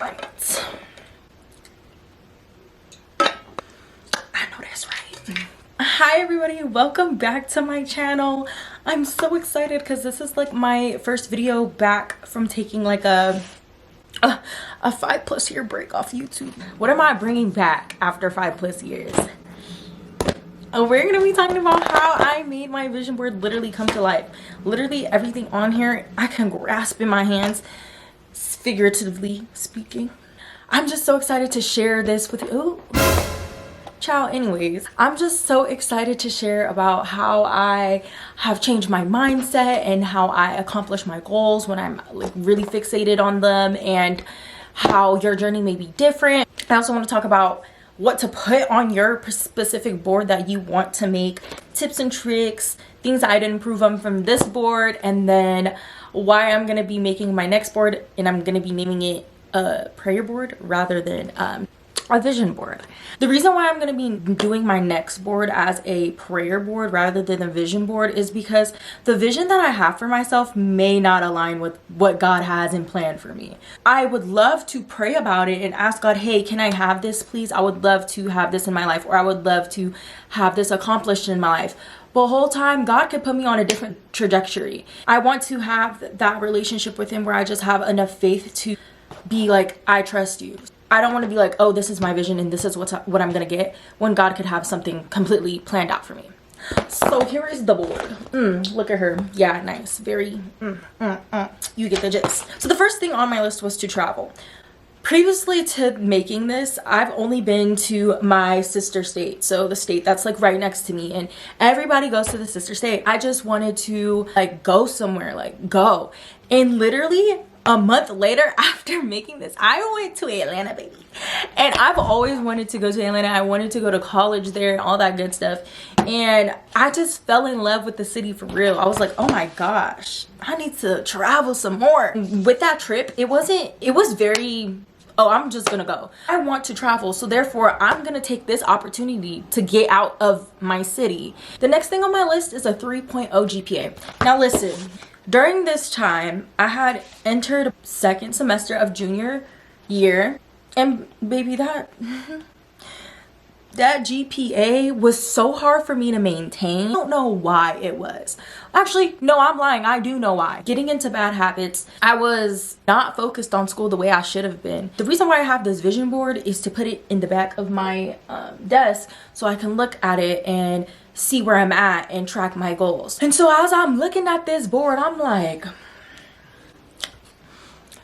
Right. I know that's right. Hi everybody, welcome back to my channel. I'm so excited because this is like my first video back from taking like a 5+ year break off YouTube. What am I bringing back after 5+ years? We're gonna be talking about how I made my vision board literally come to life. Literally everything on here I can grasp in my hands, figuratively speaking. I'm just so excited to share this with you. Ciao. Anyways, I'm just so excited to share about how I have changed my mindset and how I accomplish my goals when I'm like really fixated on them, and how your journey may be different. I also want to talk about what to put on your specific board that you want to make, tips and tricks, things I didn't improve on from this board, and then why I'm going to be making my next board, and I'm going to be naming it a prayer board rather than a vision board. The reason why I'm going to be doing my next board as a prayer board rather than a vision board is because the vision that I have for myself may not align with what God has in plan for me. I would love to pray about it and ask God, hey, can I have this please? I would love to have this in my life, or I would love to have this accomplished in my life. But the whole time, God could put me on a different trajectory. I want to have that relationship with him where I just have enough faith to be like, I trust you. I don't want to be like, oh, this is my vision and this is what I'm gonna get, when God could have something completely planned out for me. So here is the board. Look at her. Yeah, nice. Very you get the gist. So the first thing on my list was to travel. Previously to making this, I've only been to my sister state, so the state that's like right next to me, and everybody goes to the sister state. I just wanted to like go somewhere, like go. And literally a month later after making this, I went to Atlanta, baby. And I've always wanted to go to Atlanta. I wanted to go to college there and all that good stuff. And I just fell in love with the city for real. I was like, oh my gosh, I need to travel some more. With that trip, it was very, oh, I'm just gonna go. I want to travel, so therefore I'm gonna take this opportunity to get out of my city. The next thing on my list is a 3.0 GPA. Now listen, during this time, I had entered second semester of junior year, and baby, that GPA was so hard for me to maintain. I don't know why it was. Actually, no, I'm lying. I do know why. Getting into bad habits, I was not focused on school the way I should have been. The reason why I have this vision board is to put it in the back of my desk so I can look at it and see where I'm at and track my goals. And so as I'm looking at this board, I'm like,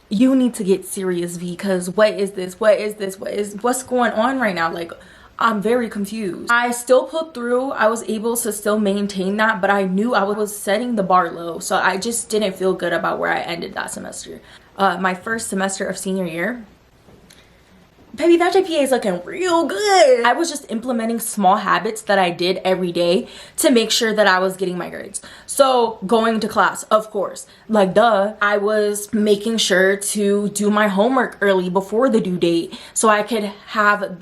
you need to get serious, V, because what is this? What's going on right now? Like, I'm very confused. I still put through. I was able to still maintain that, but I knew I was setting the bar low, so I just didn't feel good about where I ended that semester. My first semester of senior year, baby, that GPA is looking real good. I was just implementing small habits that I did every day to make sure that I was getting my grades. So going to class, of course, like duh, I was making sure to do my homework early before the due date so I could have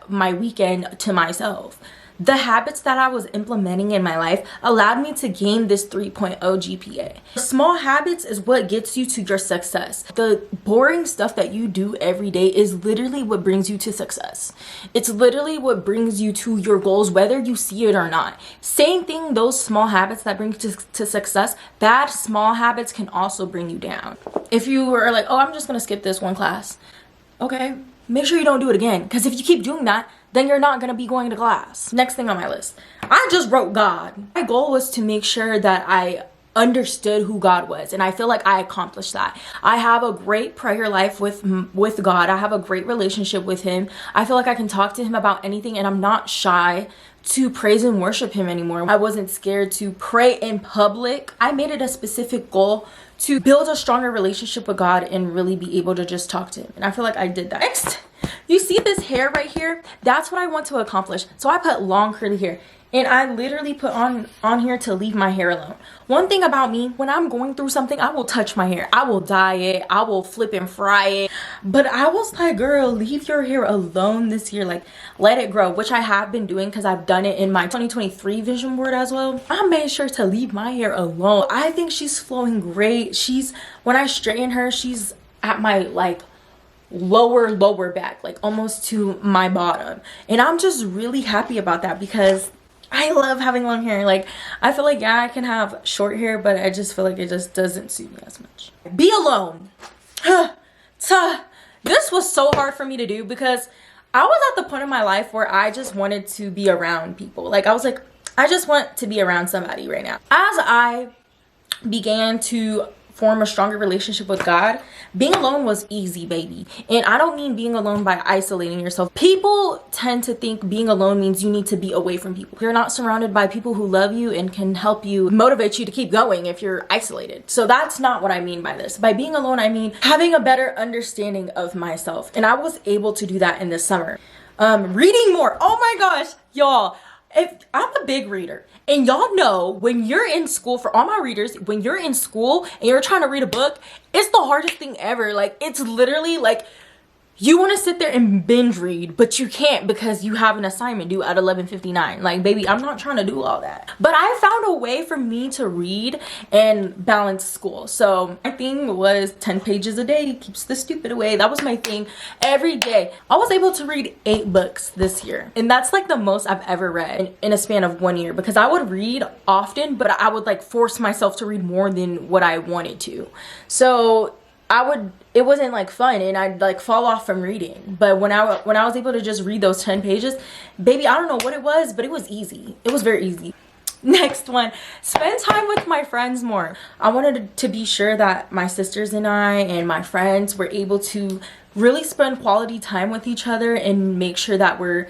my weekend to myself. The habits that I was implementing in my life allowed me to gain this 3.0 GPA. Small habits is what gets you to your success. The boring stuff that you do every day is literally what brings you to success. It's literally what brings you to your goals, whether you see it or not. Same thing, those small habits that bring you to success, bad small habits can also bring you down. If you were like, oh, I'm just gonna skip this one class. Okay, make sure you don't do it again, because if you keep doing that, then you're not going to be going to class. Next thing on my list, I just wrote God. My goal was to make sure that I understood who God was, and I feel like I accomplished that. I have a great prayer life with God. I have a great relationship with him. I feel like I can talk to him about anything, and I'm not shy to praise and worship him anymore. I wasn't scared to pray in public. I made it a specific goal to build a stronger relationship with God and really be able to just talk to him, and I feel like I did that. Next, you see this hair right here? That's what I want to accomplish. So I put long curly hair, and I literally put on here to leave my hair alone. One thing about me, when I'm going through something, I will touch my hair. I will dye it. I will flip and fry it. But I was like, girl, leave your hair alone this year. Like, let it grow, which I have been doing because I've done it in my 2023 vision board as well. I made sure to leave my hair alone. I think she's flowing great. When I straighten her, she's at my like lower back, like almost to my bottom. And I'm just really happy about that because I love having long hair. Like, I feel like, yeah, I can have short hair, but I just feel like it just doesn't suit me as much. Be alone. This was so hard for me to do because I was at the point in my life where I just wanted to be around people. Like, I was like, I just want to be around somebody right now. As I began to form a stronger relationship with God, being alone was easy, baby. And I don't mean being alone by isolating yourself. People tend to think being alone means you need to be away from people. You're not surrounded by people who love you and can help you, motivate you to keep going if you're isolated. So that's not what I mean by this. By being alone, I mean having a better understanding of myself. And I was able to do that in the summer. Reading more. Oh my gosh, y'all. I'm a big reader, and y'all know when you're in school, for all my readers, when you're in school and you're trying to read a book, it's the hardest thing ever. Like, it's literally like you want to sit there and binge read, but you can't because you have an assignment due at 11:59. Like, baby, I'm not trying to do all that. But I found a way for me to read and balance school. So my thing was 10 pages a day keeps the stupid away. That was my thing every day. I was able to read 8 books this year. And that's like the most I've ever read in a span of 1 year, because I would read often, but I would like force myself to read more than what I wanted to. So it wasn't like fun, and I'd like fall off from reading. But when I was able to just read those 10 pages, baby, I don't know what it was, but it was easy. It was very easy. Next one, spend time with my friends more. I wanted to be sure that my sisters and I and my friends were able to really spend quality time with each other and make sure that we're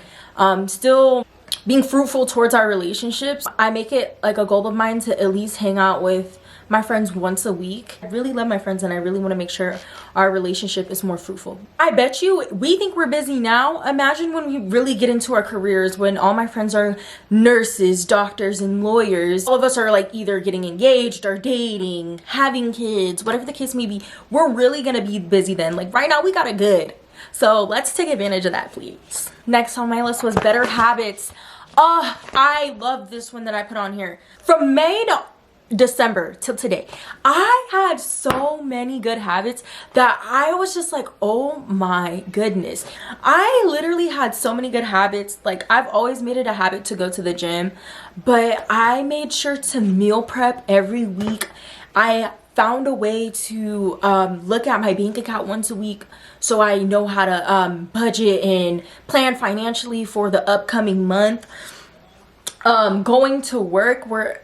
still being fruitful towards our relationships. I make it like a goal of mine to at least hang out with my friends once a week. I really love my friends, and I really want to make sure our relationship is more fruitful. I bet you we think we're busy now. Imagine when we really get into our careers, when all my friends are nurses, doctors, and lawyers. All of us are like either getting engaged or dating, having kids, whatever the case may be. We're really gonna be busy then. Like, right now we got it good. So let's take advantage of that, please. Next on my list was better habits. Oh, I love this one that I put on here. From May to December till today, I had so many good habits that I was just like, oh my goodness. I literally had so many good habits. Like, I've always made it a habit to go to the gym, but I made sure to meal prep every week. I found a way to look at my bank account once a week so I know how to budget and plan financially for the upcoming month. Going to work, where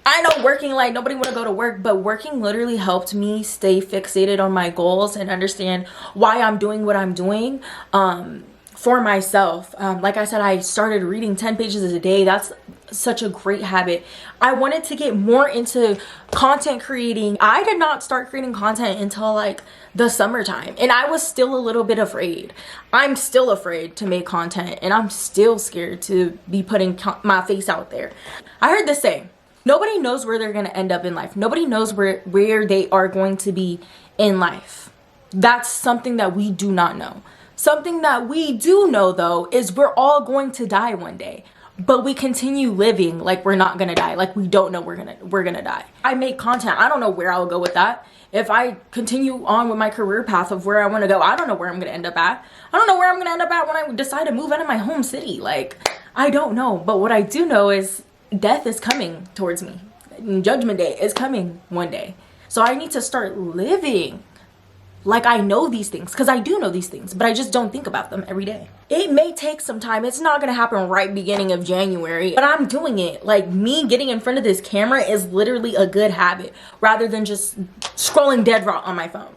I know working, like, nobody want to go to work, but working literally helped me stay fixated on my goals and understand why I'm doing what I'm doing for myself. Like I said, I started reading 10 pages a day. That's such a great habit. I wanted to get more into content creating. I did not start creating content until like the summertime, and I was still a little bit afraid. I'm still afraid to make content, and I'm still scared to be putting my face out there. I heard this saying, nobody knows where they're going to end up in life. Nobody knows where they are going to be in life. That's something that we do not know. Something that we do know, though, is we're all going to die one day. But we continue living like we're not gonna die, like we don't know we're gonna die. I make content. I don't know where I'll go with that. If I continue on with my career path of where I want to go, I don't know where I'm gonna end up at. I don't know where I'm gonna end up at when I decide to move out of my home city. Like, I don't know. But what I do know is death is coming towards me. Judgment Day is coming one day. So I need to start living like I know these things, because I do know these things, but I just don't think about them every day. It may take some time. It's not gonna happen right beginning of January, but I'm doing it. Like, me getting in front of this camera is literally a good habit rather than just scrolling dead raw on my phone.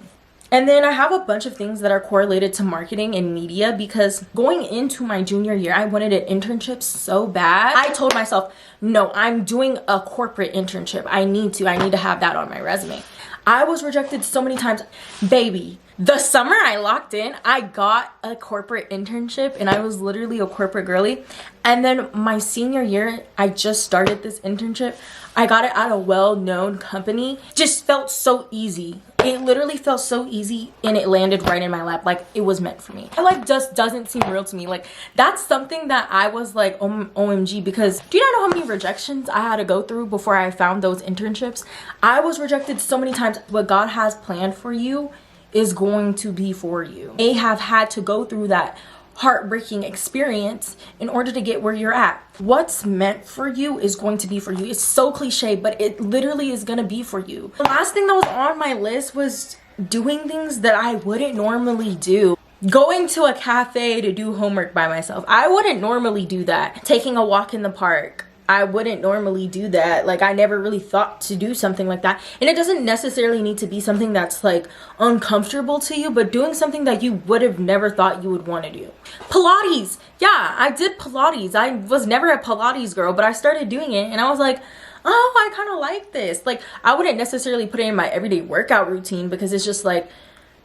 And then I have a bunch of things that are correlated to marketing and media, because going into my junior year, I wanted an internship so bad. I told myself, no, I'm doing a corporate internship. I need to have that on my resume. I was rejected so many times. Baby, the summer I locked in, I got a corporate internship, and I was literally a corporate girly. And then my senior year, I just started this internship. I got it at a well-known company. Just felt so easy. It literally felt so easy, and it landed right in my lap like it was meant for me. It like just doesn't seem real to me. Like, that's something that I was like, OMG, because do you not know how many rejections I had to go through before I found those internships? I was rejected so many times. What God has planned for you is going to be for you. They have had to go through that heartbreaking experience in order to get where you're at. What's meant for you is going to be for you. It's so cliche, but it literally is going to be for you. The last thing that was on my list was doing things that I wouldn't normally do. Going to a cafe to do homework by myself. I wouldn't normally do that. Taking a walk in the park. I wouldn't normally do that. Like, I never really thought to do something like that. And it doesn't necessarily need to be something that's like uncomfortable to you, but doing something that you would have never thought you would want to do. Pilates. Yeah, I did Pilates. I was never a Pilates girl, but I started doing it and I was like, oh, I kind of like this. Like, I wouldn't necessarily put it in my everyday workout routine because it's just like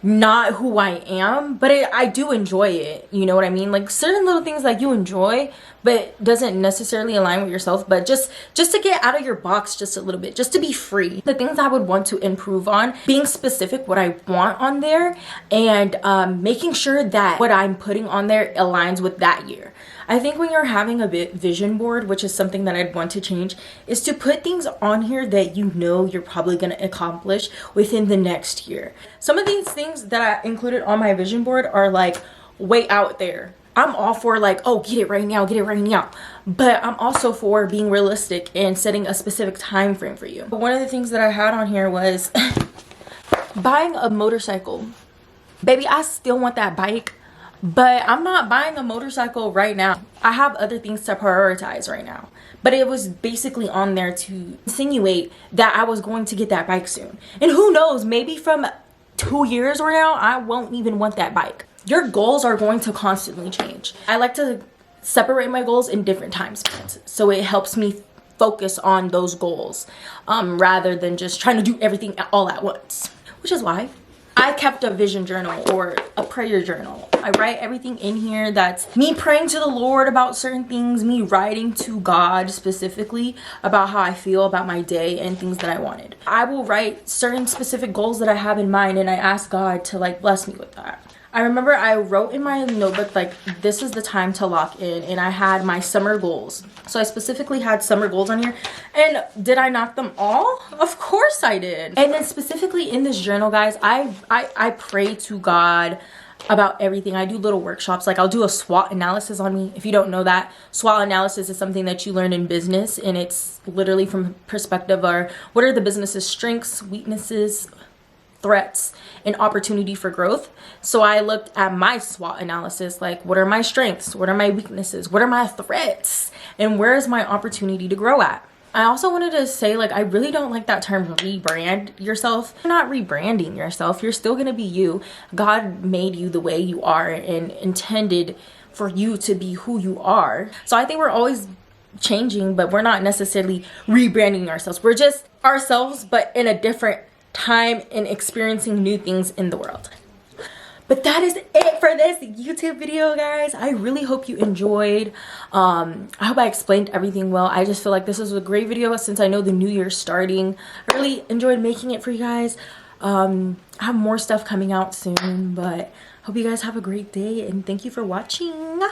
not who I am, but I do enjoy it. You know what I mean? Like, certain little things that you enjoy but doesn't necessarily align with yourself, but just to get out of your box just a little bit, just to be free. The things I would want to improve on, being specific what I want on there, and making sure that what I'm putting on there aligns with that year. I think when you're having a vision board, which is something that I'd want to change, is to put things on here that you know you're probably going to accomplish within the next year. Some of these things that I included on my vision board are like way out there. I'm all for like, oh, get it right now, get it right now. But I'm also for being realistic and setting a specific time frame for you. But one of the things that I had on here was buying a motorcycle. Baby, I still want that bike, but I'm not buying a motorcycle right now. I have other things to prioritize right now. But it was basically on there to insinuate that I was going to get that bike soon. And who knows, maybe from 2 years from now, I won't even want that bike. Your goals are going to constantly change. I like to separate my goals in different time spans, so it helps me focus on those goals rather than just trying to do everything all at once, which is why I kept a vision journal or a prayer journal. I write everything in here that's me praying to the Lord about certain things, me writing to God specifically about how I feel about my day and things that I wanted. I will write certain specific goals that I have in mind and I ask God to like bless me with that. I remember I wrote in my notebook like this is the time to lock in, and I had my summer goals. So I specifically had summer goals on here. And did I knock them all? Of course I did. And then specifically in this journal, guys, I pray to God about everything. I do little workshops. Like, I'll do a SWOT analysis on me. If you don't know that, SWOT analysis is something that you learn in business, and it's literally from perspective of what are the business's strengths, weaknesses, threats, and opportunity for growth. So I looked at my SWOT analysis, like what are my strengths, what are my weaknesses, what are my threats, and where is my opportunity to grow at. I also wanted to say, like, I really don't like that term rebrand yourself. You're not rebranding yourself. You're still gonna be you. God made you the way you are and intended for you to be who you are. So I think we're always changing, but we're not necessarily rebranding ourselves. We're just ourselves, but in a different time and experiencing new things in the world. But that is it for this YouTube video, guys. I really hope you enjoyed. I hope I explained everything well. I just feel like this is a great video since I know the new year's starting. I really enjoyed making it for you guys. I have more stuff coming out soon, but hope you guys have a great day and thank you for watching.